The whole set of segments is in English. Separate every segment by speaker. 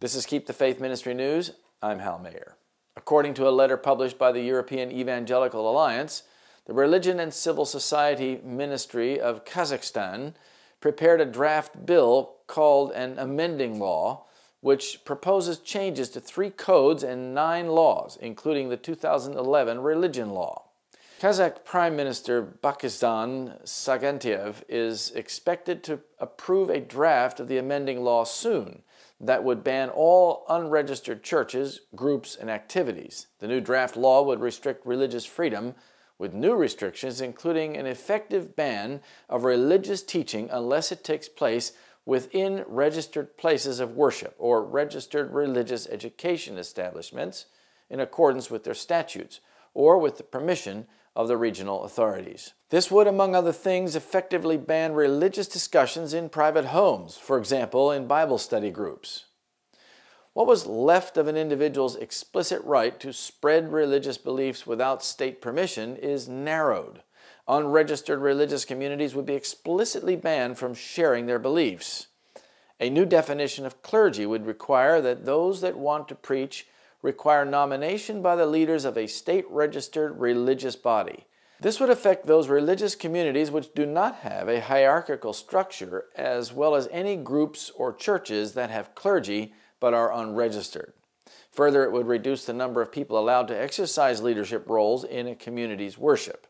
Speaker 1: This is Keep the Faith Ministry News. I'm Hal Mayer. According to a letter published by the European Evangelical Alliance, the Religion and Civil Society Ministry of Kazakhstan prepared a draft bill called an Amending law, which proposes changes to 3 codes and 9 laws, including the 2011 religion law. Kazakh Prime Minister Pakistan Sagantiev is expected to approve a draft of the amending law soon that would ban all unregistered churches, groups, and activities. The new draft law would restrict religious freedom with new restrictions, including an effective ban of religious teaching unless it takes place within registered places of worship or registered religious education establishments in accordance with their statutes or with the permission of the regional authorities. This would, among other things, effectively ban religious discussions in private homes, for example, in Bible study groups. What was left of an individual's explicit right to spread religious beliefs without state permission is narrowed. Unregistered religious communities would be explicitly banned from sharing their beliefs. A new definition of clergy would require that those that want to preach require nomination by the leaders of a state-registered religious body. This would affect those religious communities which do not have a hierarchical structure, as well as any groups or churches that have clergy but are unregistered. Further, it would reduce the number of people allowed to exercise leadership roles in a community's worship.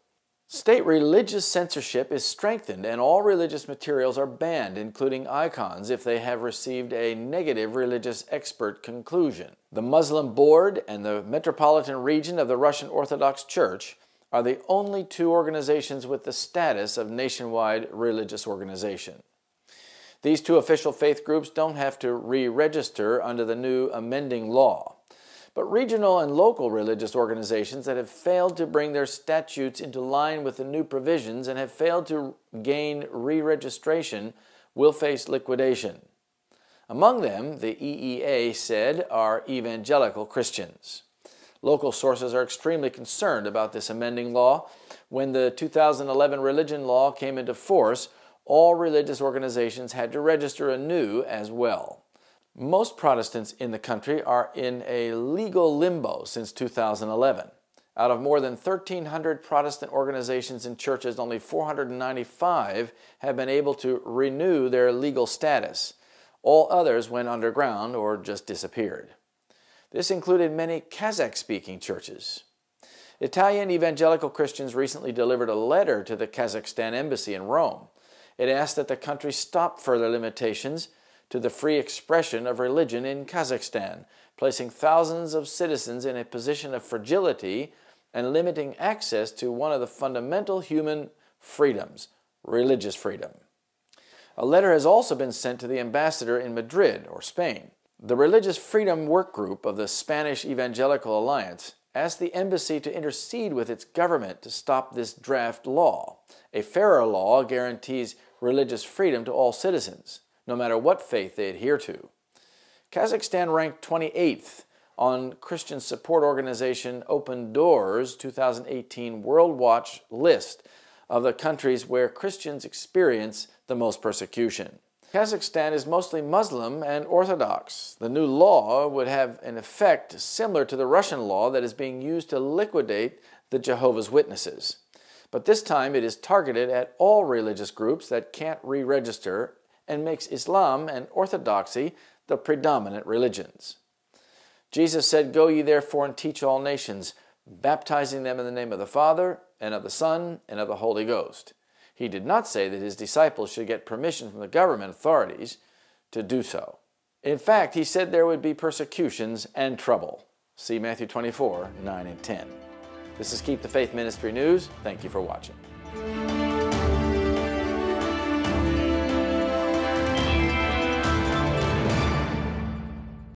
Speaker 1: State religious censorship is strengthened and all religious materials are banned, including icons, if they have received a negative religious expert conclusion. The Muslim Board and the Metropolitan Region of the Russian Orthodox Church are the only 2 organizations with the status of nationwide religious organization. These 2 official faith groups don't have to re-register under the new amending law. But regional and local religious organizations that have failed to bring their statutes into line with the new provisions and have failed to gain re-registration will face liquidation. Among them, the EEA said, are evangelical Christians. Local sources are extremely concerned about this amending law. When the 2011 religion law came into force, all religious organizations had to register anew as well. Most Protestants in the country are in a legal limbo since 2011. Out of more than 1,300 Protestant organizations and churches, only 495 have been able to renew their legal status. All others went underground or just disappeared. This included many Kazakh-speaking churches. Italian evangelical Christians recently delivered a letter to the Kazakhstan embassy in Rome. It asked that the country stop further limitations to the free expression of religion in Kazakhstan, placing thousands of citizens in a position of fragility and limiting access to one of the fundamental human freedoms, religious freedom. A letter has also been sent to the ambassador in Madrid, or Spain. The Religious Freedom Work Group of the Spanish Evangelical Alliance asked the embassy to intercede with its government to stop this draft law. A fairer law guarantees religious freedom to all citizens, no matter what faith they adhere to. Kazakhstan ranked 28th on Christian support organization Open Doors' 2018 World Watch list of the countries where Christians experience the most persecution. Kazakhstan is mostly Muslim and Orthodox. The new law would have an effect similar to the Russian law that is being used to liquidate the Jehovah's Witnesses. But this time it is targeted at all religious groups that can't re-register and makes Islam and Orthodoxy the predominant religions. Jesus said, "Go ye therefore and teach all nations, baptizing them in the name of the Father, and of the Son, and of the Holy Ghost." He did not say that his disciples should get permission from the government authorities to do so. In fact, he said there would be persecutions and trouble. See Matthew 24, 9 and 10. This is Keep the Faith Ministry News. Thank you for watching.